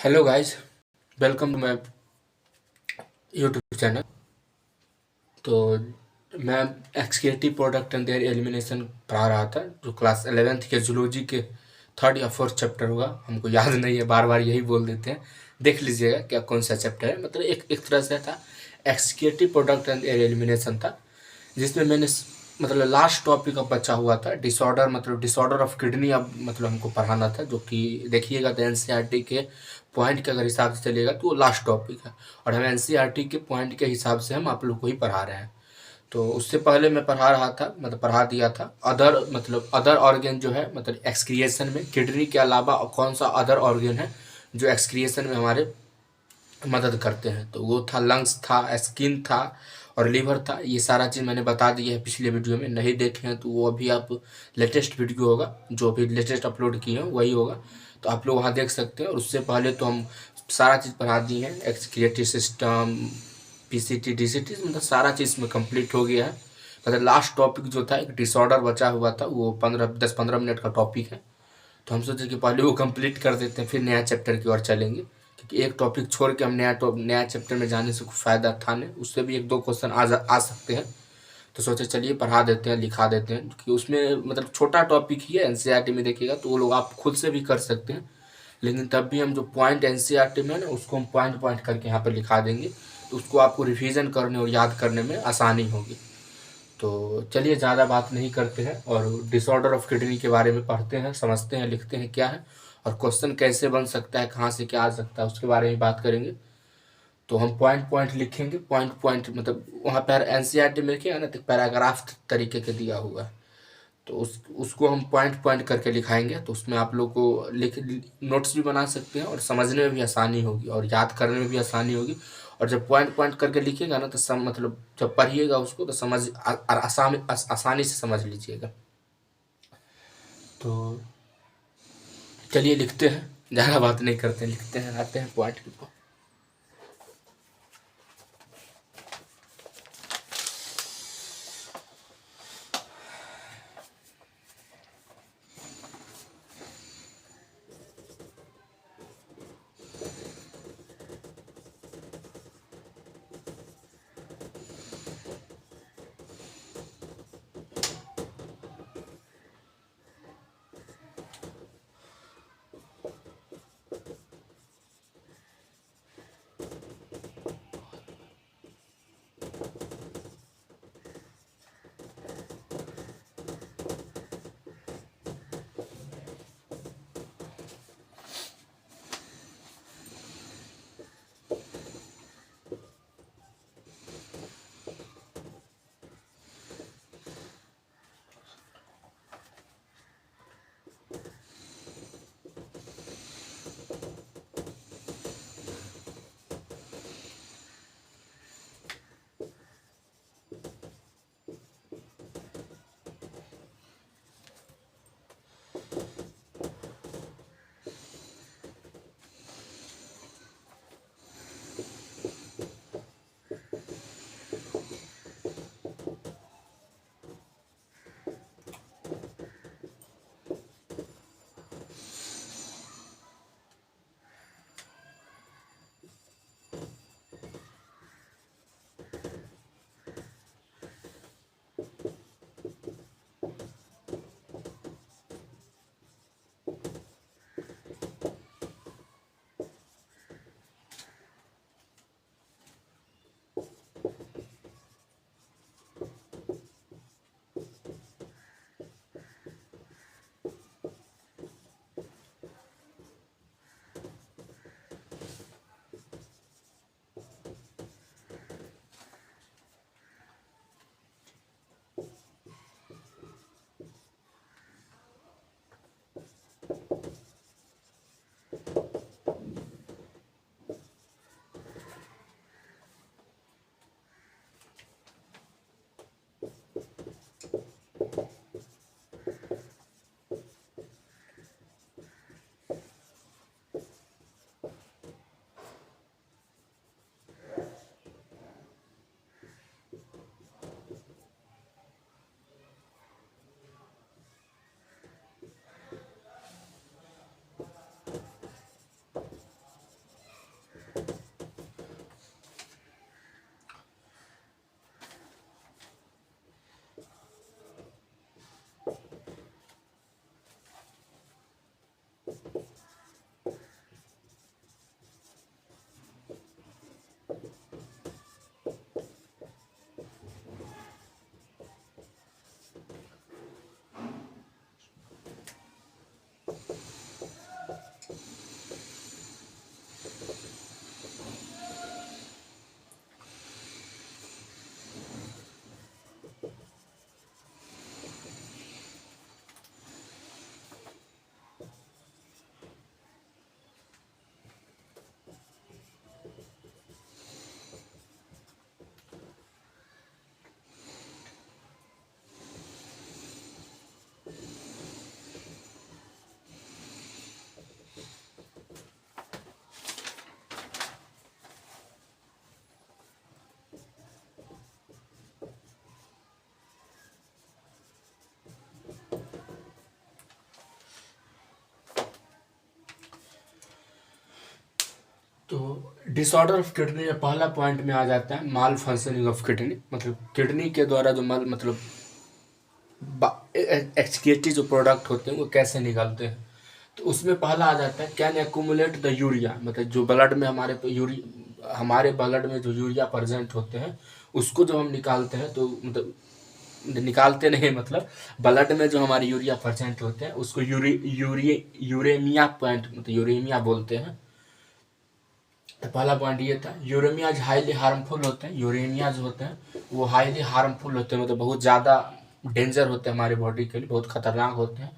Hello guys, welcome to my YouTube channel. तो मैं excretory product and their elimination पढ़ा रहा था, जो क्लास 11th के जूलॉजी के थर्ड या फोर्थ चैप्टर होगा। हमको याद नहीं है, बार बार यही बोल देते हैं। देख लीजिएगा क्या कौन सा चैप्टर है। मतलब एक तरह से था, एक्सक्रिएटिव प्रोडक्ट एंड देयर एलिमिनेशन था, जिसमें मैंने मतलब लास्ट टॉपिक अब बचा हुआ था डिसऑर्डर, मतलब डिसऑर्डर ऑफ किडनी। अब मतलब हमको पढ़ाना था, जो कि देखिएगा तो एनसीईआरटी के पॉइंट के अगर हिसाब से चलिएगा तो वो लास्ट टॉपिक है, और हम एनसीईआरटी के पॉइंट के हिसाब से हम आप लोग को ही पढ़ा रहे हैं। तो उससे पहले मैं पढ़ा रहा था, मतलब पढ़ा दिया था अदर, मतलब अदर ऑर्गन जो है, मतलब एक्सक्रिएशन में किडनी के अलावा और कौन सा अदर ऑर्गन है जो एक्सक्रिएशन में हमारे मदद करते हैं। तो वो था लंग्स था, स्किन था और लीवर था। ये सारा चीज़ मैंने बता दिया है पिछले वीडियो में, नहीं देखे हैं तो वो अभी आप लेटेस्ट वीडियो होगा, जो अभी लेटेस्ट अपलोड किए हैं वही होगा, तो आप लोग वहाँ देख सकते हैं। और उससे पहले तो हम सारा चीज़ पढ़ा दिए हैं, एक्सक्रिएटरी सिस्टम, पीसीटी डीसीटी, मतलब सारा चीज़ में कंप्लीट हो गया है। मतलब लास्ट टॉपिक जो था, एक डिसऑर्डर बचा हुआ था, वो 10-15 मिनट का टॉपिक है। तो हम सोचे कि पहले वो कंप्लीट कर देते हैं, फिर नया चैप्टर की ओर चलेंगे, क्योंकि एक टॉपिक छोड़ के हम नया चैप्टर में जाने से कोई फ़ायदा था नहीं। उससे भी एक दो क्वेश्चन आ सकते हैं। तो सोचे चलिए पढ़ा देते हैं, लिखा देते हैं, क्योंकि उसमें मतलब छोटा टॉपिक ही है। एनसीईआरटी में देखिएगा तो वो लोग आप खुद से भी कर सकते हैं, लेकिन तब भी हम जो पॉइंट एनसीईआरटी में है ना, उसको हम पॉइंट पॉइंट करके यहाँ पर लिखा देंगे, तो उसको आपको रिविज़न करने और याद करने में आसानी होगी। तो चलिए ज़्यादा बात नहीं करते हैं और डिसऑर्डर ऑफ किडनी के बारे में पढ़ते हैं, समझते हैं, लिखते हैं क्या है और क्वेश्चन कैसे बन सकता है, कहाँ से क्या आ सकता है, उसके बारे में बात करेंगे। तो हम पॉइंट पॉइंट लिखेंगे, पॉइंट पॉइंट मतलब वहाँ पर एनसीईआरटी में लिखेगा ना, तो पैराग्राफ तरीके के दिया हुआ है, तो उसको हम पॉइंट पॉइंट करके लिखाएंगे। तो उसमें आप लोग को लिख नोट्स भी बना सकते हैं और समझने में भी आसानी होगी और याद करने में भी आसानी होगी। और जब पॉइंट पॉइंट करके लिखिएगा ना, तो मतलब जब पढ़िएगा उसको तो आसानी से समझ लीजिएगा। तो चलिए लिखते हैं, ज़्यादा बात नहीं करते हैं, लिखते हैं, आते हैं पॉइंट के ऊपर। तो डिसऑर्डर ऑफ किडनी में पहला पॉइंट में आ जाता है माल फंक्शनिंग ऑफ किडनी, मतलब किडनी के द्वारा जो मल मतलब एक्सक्रीटरी जो प्रोडक्ट होते हैं वो कैसे निकलते हैं। तो उसमें पहला आ जाता है कैन एक्यूमुलेट द यूरिया, मतलब जो ब्लड में हमारे ब्लड में जो यूरिया प्रेजेंट होते हैं उसको जब हम निकालते हैं तो मतलब निकालते नहीं, मतलब ब्लड में जो हमारे यूरिया परसेंट होते हैं उसको यूरेमिया पॉइंट मतलब यूरेमिया बोलते हैं। तो पहला पॉइंट ये था यूरेमियाज हाईली हार्मफुल होते हैं, यूरेमिया जो होते हैं वो हाईली हार्मफुल होते हैं, मतलब बहुत ज़्यादा डेंजर होते हैं हमारे बॉडी के लिए, बहुत खतरनाक होते हैं।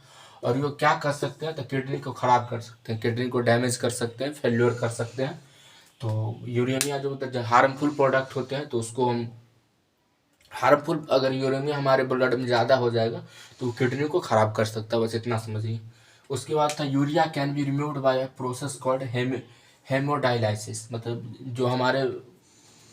और वो क्या कर सकते हैं तो किडनी को ख़राब कर सकते हैं, किडनी को डैमेज कर सकते हैं, फेल्योर कर सकते हैं। तो यूरेमिया जो मतलब हार्मफुल प्रोडक्ट होते हैं तो उसको हम हार्मफुल, अगर यूरेनियम हमारे ब्लड में ज़्यादा हो जाएगा तो किडनी को ख़राब कर सकता है, बस इतना समझिए। उसके बाद था urea can be removed by a process called hemodialysis, मतलब जो हमारे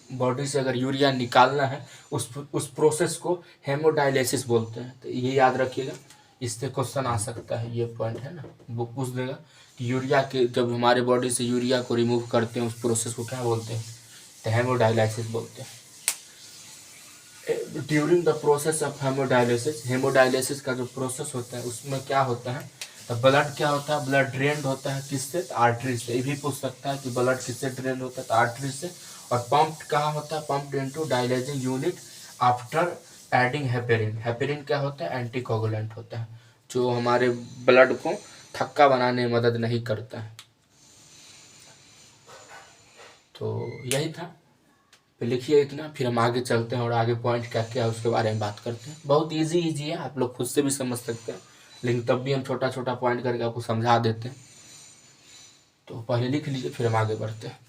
बॉडी से अगर यूरिया निकालना है उस प्रोसेस को हेमोडायलिसिस बोलते हैं। तो ये याद रखिएगा, इससे क्वेश्चन आ सकता है, ये पॉइंट है ना, वो पूछ देगा कि यूरिया के जब हमारे बॉडी से यूरिया को रिमूव करते हैं उस प्रोसेस को क्या बोलते हैं, तो हेमोडायलाइसिस बोलते हैं। During the process of hemodialysis, hemodialysis का जो प्रोसेस होता है उसमें क्या होता है तो ब्लड क्या होता है, ब्लड ड्रेन्ड होता है किससे, तो आर्टरी से। ये भी पूछ सकता है कि ब्लड किससे ड्रेन होता है, तो आर्टरी से। और पंप कहाँ होता है, pumped into dialysing unit after adding heparin. Heparin क्या होता है, एंटीकोगुलेंट होता है जो हमारे ब्लड को थक्का बनाने में मदद नहीं करता है। तो यही था, तो लिखिए इतना, फिर हम आगे चलते हैं और आगे पॉइंट क्या क्या है उसके बारे में बात करते हैं। बहुत इजी इजी है, आप लोग खुद से भी समझ सकते हैं, लेकिन तब भी हम छोटा छोटा पॉइंट करके आपको समझा देते हैं। तो पहले लिख लीजिए फिर हम आगे बढ़ते हैं।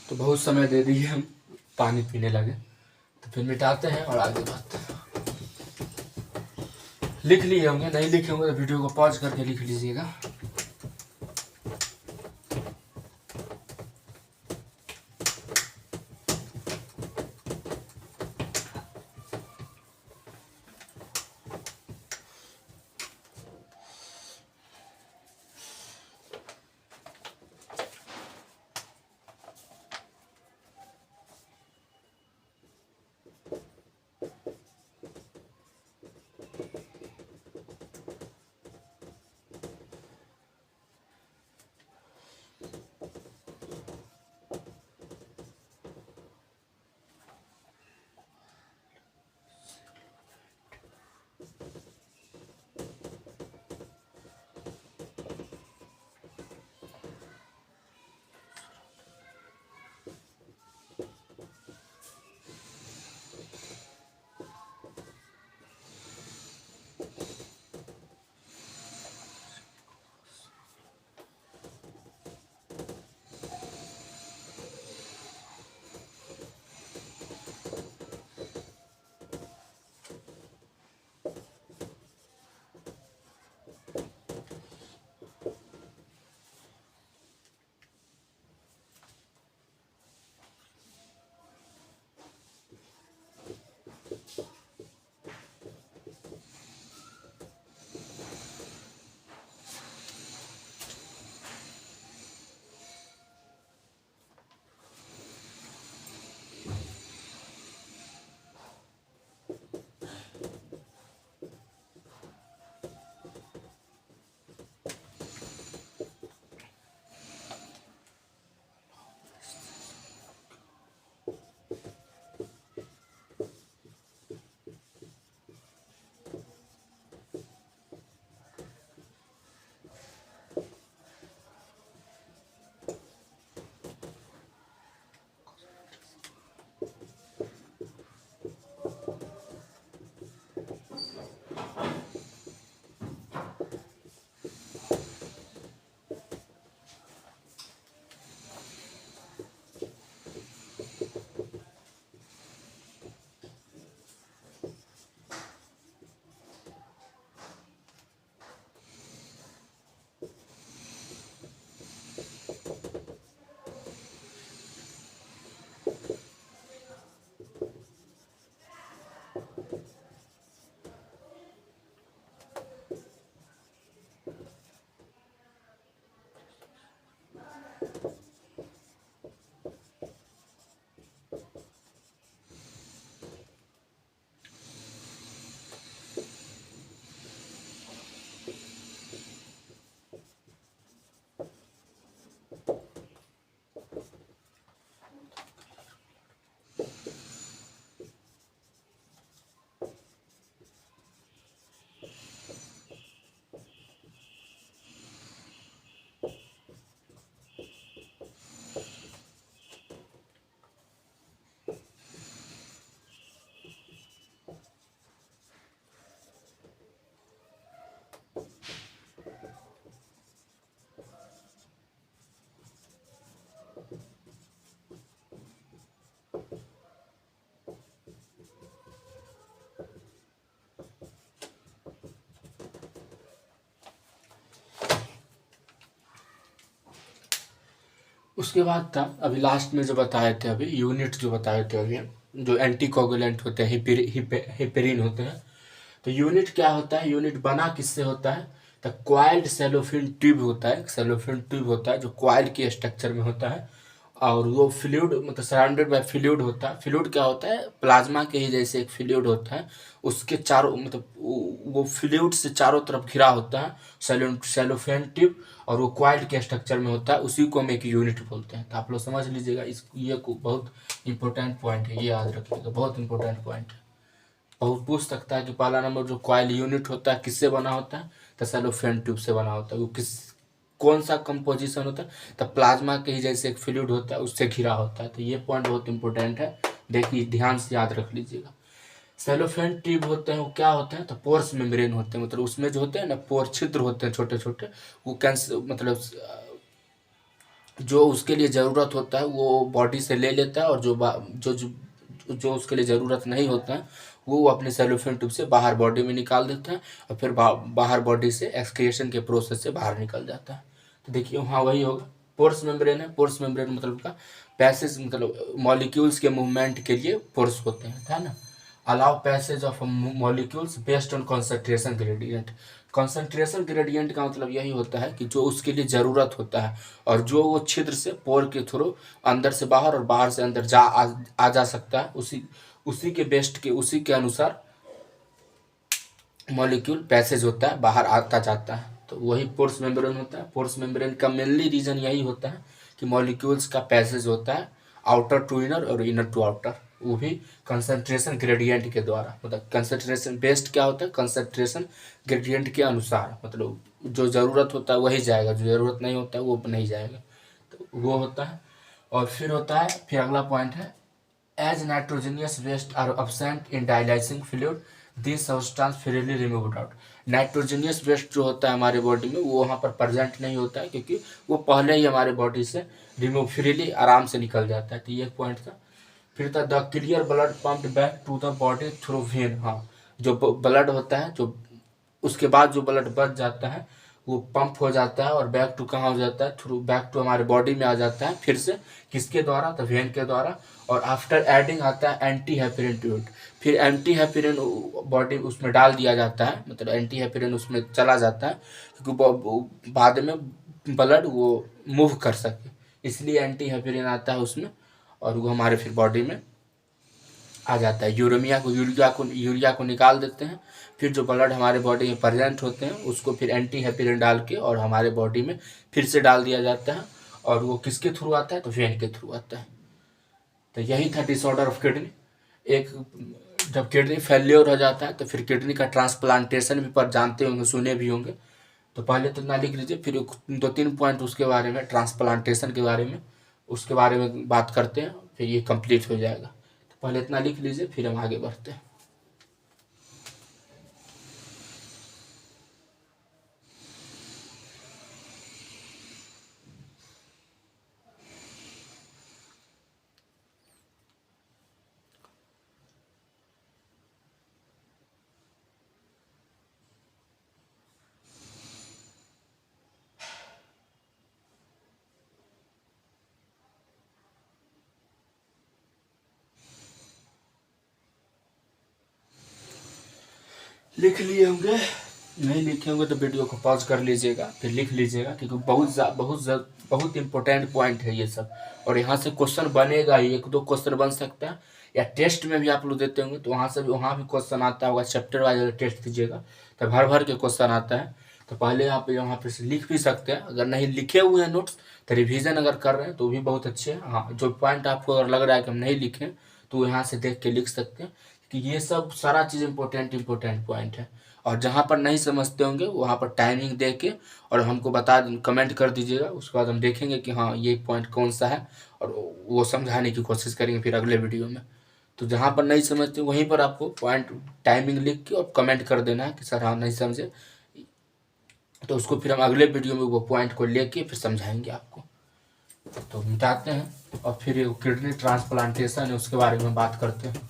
तो बहुत समय दे दिए, हम पानी पीने लगे, तो फिर मिटाते हैं और आगे बढ़ते हैं। लिख लिए होंगे, नहीं लिखे होंगे तो वीडियो को पॉज करके लिख लीजिएगा। उसके बाद था अभी लास्ट में जो बताए थे, अभी यूनिट जो बताए थे अभी, जो एंटी कोगुलेंट होते हैं, हिपेरिन होते हैं। तो यूनिट क्या होता है, यूनिट बना किससे होता है, तो क्वाइल्ड सेलोफिन ट्यूब होता है, सेलोफिन ट्यूब होता है जो क्वाइल के स्ट्रक्चर में होता है, और वो फ्लूइड मतलब सराउंडेड बाय फ्लूइड होता है। फ्लूइड क्या होता है, प्लाज्मा के ही जैसे एक फ्लूइड होता है, उसके चारों मतलब वो फ्लूइड से चारों तरफ घिरा होता है सेलोफेन ट्यूब, और वो क्वाइल्ड के स्ट्रक्चर में होता है, उसी को हम एक यूनिट बोलते हैं। तो आप लोग समझ लीजिएगा, इस ये को बहुत इंपॉर्टेंट पॉइंट है, ये याद रखिएगा, बहुत इंपॉर्टेंट पॉइंट है। बहुत पूछ सकता है कि पहला नंबर जो क्वाइल यूनिट होता है किससे बना होता है, तो सेलोफेन ट्यूब से बना होता है। वो किस कौन सा कंपोजिशन होता है, तो प्लाज्मा के ही जैसे एक फ्लूइड होता है उससे घिरा होता है। तो ये पॉइंट बहुत इंपॉर्टेंट है, देखिए ध्यान से याद रख लीजिएगा। सेलोफेन ट्यूब होते हैं वो क्या होते हैं, तो पोर्स मेम्ब्रेन होते हैं, मतलब उसमें जो होते हैं ना पोर छिद्र होते हैं छोटे छोटे, वो कैंसर मतलब जो उसके लिए ज़रूरत होता है वो बॉडी से ले लेता है, और जो उसके लिए ज़रूरत नहीं होता है वो अपने सेलोफेन ट्यूब से बाहर बॉडी में निकाल देता है, और फिर बाहर बॉडी से एक्सक्रिएशन के प्रोसेस से बाहर निकल जाता है। तो देखिए वहाँ वही होगा, पोर्स मेम्ब्रेन है, पोर्स मेम्ब्रेन मतलब का पैसेज मतलब मॉलिक्यूल्स के मूवमेंट के लिए पोर्स होते हैं, है ना। Allow passage of molecules based on concentration gradient. Concentration gradient का मतलब यही होता है कि जो उसके लिए ज़रूरत होता है, और जो वो छिद्र से पोर के थ्रू अंदर से बाहर और बाहर से अंदर आ जा सकता है, उसी उसी के बेस्ट के उसी के अनुसार मॉलिक्यूल पैसेज होता है, बाहर आता जाता है। तो वही पोर्स मेम्ब्रेन होता है। पोर्स मेम्ब्रेन का मेनली रीज़न यही होता है कि मॉलिक्यूल्स का पैसेज होता है आउटर टू इनर और इनर टू आउटर, वो भी कंसंट्रेशन ग्रेडियंट के द्वारा। मतलब कंसंट्रेशन बेस्ड क्या होता है, कंसंट्रेशन ग्रेडियंट के अनुसार, मतलब जो ज़रूरत होता है वही जाएगा, जो ज़रूरत नहीं होता है वो नहीं जाएगा। तो वो होता है। और फिर होता है, फिर अगला पॉइंट है, as nitrogenous waste are absent in dialysing fluid, this substance freely removed out। Nitrogenous waste जो होता है हमारे बॉडी में वो वहाँ पर प्रेजेंट नहीं होता है, क्योंकि वो पहले ही हमारे बॉडी से रिमूव फ्रीली आराम से निकल जाता है। तो ये पॉइंट था। फिर था the clear blood pumped back to the body through vein. हाँ, जो ब्लड होता है, जो उसके बाद जो ब्लड बच जाता है वो पंप हो जाता है और बैक टू कहाँ हो जाता है, थ्रू बैक टू हमारे बॉडी में आ जाता है फिर से, किसके द्वारा, तो वेन के द्वारा। और आफ्टर एडिंग आता है एंटी हेपेरिन टू इट। फिर एंटी हेपेरिन बॉडी उसमें डाल दिया जाता है, मतलब एंटी हेपेरिन उसमें चला जाता है, क्योंकि बाद में ब्लड वो मूव कर सके, इसलिए एंटी हेपेरिन आता है उसमें, और वो हमारे फिर बॉडी में आ जाता है। यूरिया को निकाल देते हैं। फिर जो ब्लड हमारे बॉडी में प्रेजेंट होते हैं उसको फिर एंटी हेपेरिन डाल के और हमारे बॉडी में फिर से डाल दिया जाता है, और वो किसके थ्रू आता है, तो वेन के थ्रू आता है। तो यही था डिसऑर्डर ऑफ किडनी। एक जब किडनी फेल्योर हो जाता है तो फिर किडनी का ट्रांसप्लांटेशन भी पर जानते होंगे, सुने भी होंगे। तो पहले तो ना लिख लीजिए, फिर 2-3 पॉइंट उसके बारे में, ट्रांसप्लांटेशन के बारे में, उसके बारे में बात करते हैं, फिर ये कंप्लीट हो जाएगा। तो पहले इतना लिख लीजिए, फिर हम आगे बढ़ते हैं। लिख लिए होंगे, नहीं लिखे होंगे तो वीडियो को पॉज कर लीजिएगा, फिर लिख लीजिएगा, क्योंकि बहुत इंपॉर्टेंट पॉइंट है ये सब। और यहाँ से क्वेश्चन बनेगा ही, 1-2 क्वेश्चन बन सकता है, या टेस्ट में भी आप लोग देते होंगे तो वहाँ भी क्वेश्चन आता होगा। चैप्टर वाइज अगर टेस्ट दीजिएगा तो भर भर के क्वेश्चन आता है। तो पहले आप यहाँ पे से लिख भी सकते हैं, अगर नहीं लिखे हुए हैं नोट्स तो रिवीजन अगर कर रहे हैं तो भी बहुत अच्छे हैं। हाँ, जो पॉइंट आपको अगर लग रहा है कि हम नहीं लिखें तो यहाँ से देख के लिख सकते हैं, कि ये सब सारा चीज़ इंपॉर्टेंट पॉइंट है। और जहाँ पर नहीं समझते होंगे वहाँ पर टाइमिंग दे के और हमको कमेंट कर दीजिएगा, उसके बाद हम देखेंगे कि हाँ ये पॉइंट कौन सा है, और वो समझाने की कोशिश करेंगे फिर अगले वीडियो में। तो जहाँ पर नहीं समझते वहीं पर आपको पॉइंट टाइमिंग लिख के और कमेंट कर देना है कि सर हाँ नहीं समझे, तो उसको फिर हम अगले वीडियो में वो पॉइंट को लेके फिर समझाएंगे आपको। तो मिटाते हैं और फिर किडनी ट्रांसप्लांटेशन है उसके बारे में बात करते हैं।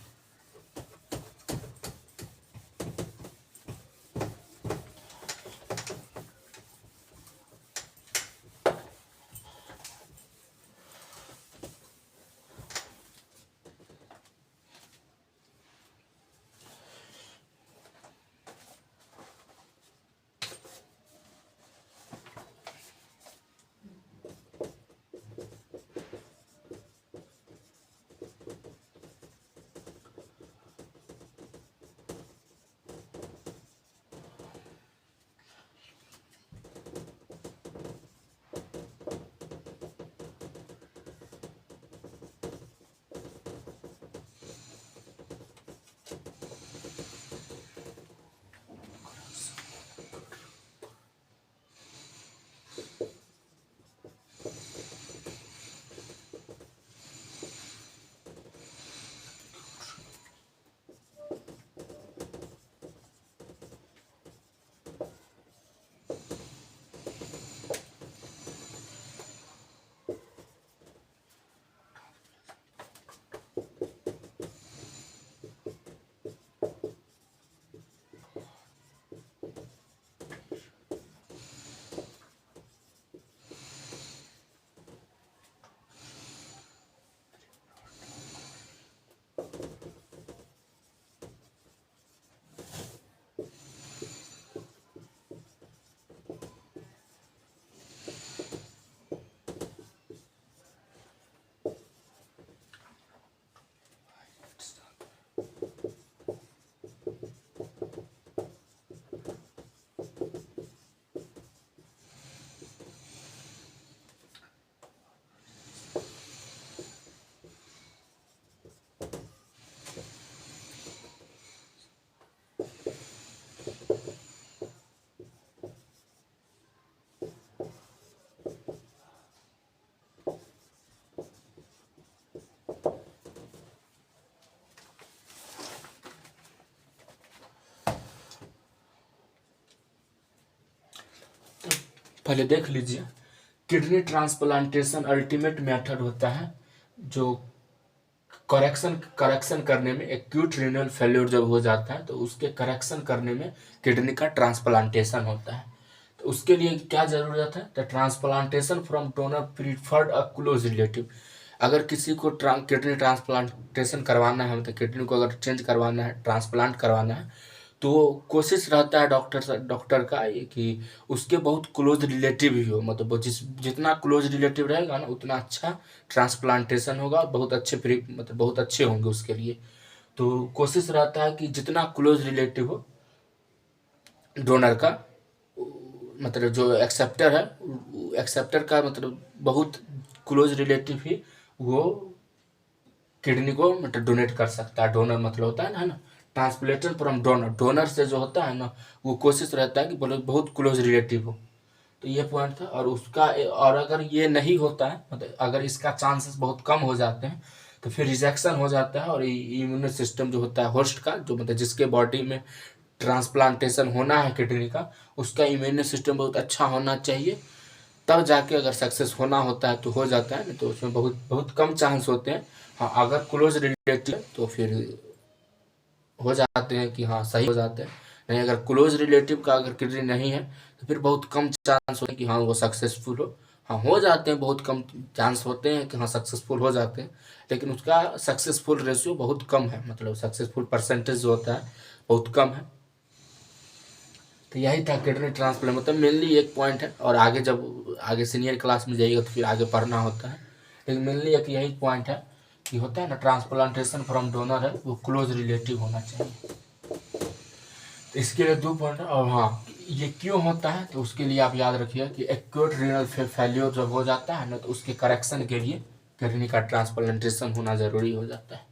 पहले देख लीजिए, किडनी ट्रांसप्लांटेशन अल्टीमेट मेथड होता है जो करेक्शन करने में, एक्यूट रीनल फेल्योर जब हो जाता है तो उसके करेक्शन करने में किडनी का ट्रांसप्लांटेशन होता है। तो उसके लिए क्या जरूरत है, the transplantation from donor preferred a close relative. अगर किसी को किडनी ट्रांसप्लांटेशन करवाना है, मतलब किडनी को अगर चेंज करवाना है, ट्रांसप्लांट करवाना है, तो कोशिश रहता है डॉक्टर का ये कि उसके बहुत क्लोज रिलेटिव ही हो, मतलब वो जितना क्लोज रिलेटिव रहेगा ना उतना अच्छा ट्रांसप्लांटेशन होगा, बहुत अच्छे मतलब बहुत अच्छे होंगे उसके लिए। तो कोशिश रहता है कि जितना क्लोज रिलेटिव हो डोनर का, मतलब जो एक्सेप्टर है, एक्सेप्टर का मतलब बहुत क्लोज रिलेटिव ही वो किडनी को मतलब डोनेट कर सकता है। डोनर मतलब होता है ना ट्रांसप्लेटेड फ्रॉम डोनर, डोनर से जो होता है ना वो कोशिश रहता है कि बोले बहुत क्लोज रिलेटिव हो। तो ये पॉइंट था। और उसका, और अगर ये नहीं होता है, मतलब अगर इसका चांसेस बहुत कम हो जाते हैं तो फिर रिजेक्शन हो जाता है, और इम्यून सिस्टम जो होता है होस्ट का, जो मतलब जिसके बॉडी में ट्रांसप्लांटेशन होना है किडनी का, उसका इम्यून सिस्टम बहुत अच्छा होना चाहिए, तब जाके अगर सक्सेस होना होता है तो हो जाता है, नहीं तो उसमें बहुत बहुत कम चांस होते हैं। हाँ, अगर क्लोज रिलेटिव तो फिर हो जाते हैं कि हाँ सही हो जाते हैं। नहीं, अगर क्लोज रिलेटिव का अगर किडनी नहीं है तो फिर बहुत कम चांस होते हैं कि हाँ वो सक्सेसफुल हो। हाँ, हो जाते हैं, बहुत कम चांस होते हैं कि हाँ सक्सेसफुल हो जाते हैं, लेकिन उसका सक्सेसफुल रेशियो बहुत कम है, मतलब सक्सेसफुल परसेंटेज जो होता है बहुत कम है। तो यही था किडनी ट्रांसप्लांट, मतलब मेनली एक पॉइंट है, और आगे जब आगे सीनियर क्लास में जाइएगा तो फिर आगे पढ़ना होता है, लेकिन मेनली एक यही पॉइंट है कि होता है ना ट्रांसप्लांटेशन फ्रॉम डोनर है वो क्लोज रिलेटिव होना चाहिए। तो इसके लिए 2 पॉइंट है। और हाँ, ये क्यों होता है तो उसके लिए आप याद रखिए कि एक्यूट रीनल फेल्योर जब हो जाता है ना तो उसके करेक्शन के लिए किडनी का ट्रांसप्लांटेशन होना ज़रूरी हो जाता है।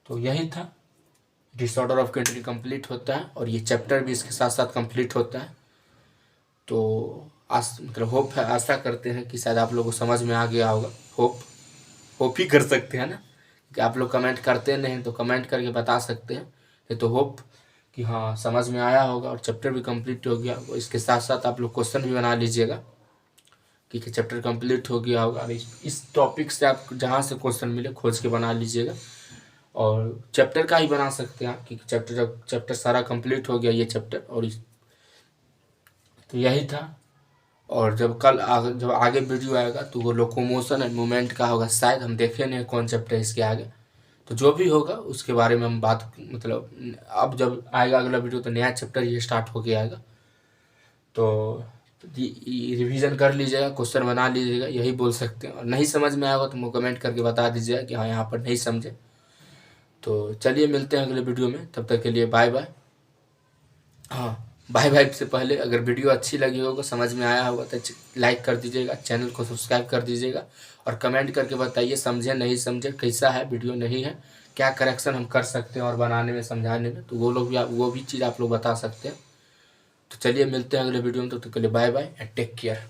तो यही था, डिसऑर्डर ऑफ किडनी कंप्लीट होता है, और ये चैप्टर भी इसके साथ साथ कंप्लीट होता है। तो मतलब होप है, आशा करते हैं कि शायद आप लोगों को समझ में आ गया होगा। होप ही कर सकते हैं ना, कि आप लोग कमेंट करते नहीं तो कमेंट करके बता सकते हैं। ये तो होप कि हाँ समझ में आया होगा, और चैप्टर भी कंप्लीट हो गया। इसके साथ साथ आप लोग क्वेश्चन भी बना लीजिएगा कि चैप्टर कंप्लीट हो गया होगा। इस टॉपिक से आप जहाँ से क्वेश्चन मिले खोज के बना लीजिएगा, और चैप्टर का ही बना सकते हैं क्योंकि चैप्टर सारा कंप्लीट हो गया ये चैप्टर। और तो यही था। और जब आगे वीडियो आएगा तो वो लोकोमोशन एंड मूवमेंट का होगा, शायद हम देखे नहीं कौन चैप्टर है इसके आगे। तो जो भी होगा उसके बारे में हम बात, मतलब अब जब आएगा अगला वीडियो तो नया चैप्टर ये स्टार्ट होके आएगा। तो रिवीजन कर लीजिएगा, क्वेश्चन बना लीजिएगा, यही बोल सकते हैं। और नहीं समझ में आएगा तो मुझे कमेंट करके बता दीजिएगा कि हाँ यहाँ पर नहीं समझे। तो चलिए मिलते हैं अगले वीडियो में, तब तक के लिए बाय बाय। हाँ, बाय बाय से पहले अगर वीडियो अच्छी लगी होगा, समझ में आया होगा तो लाइक कर दीजिएगा, चैनल को सब्सक्राइब कर दीजिएगा, और कमेंट करके बताइए समझे नहीं समझे, कैसा है वीडियो, नहीं है, क्या करेक्शन हम कर सकते हैं और बनाने में समझाने में, तो वो भी चीज़ आप लोग बता सकते हैं। तो चलिए मिलते हैं अगले वीडियो में, तो तब तक के लिए bye bye and take care.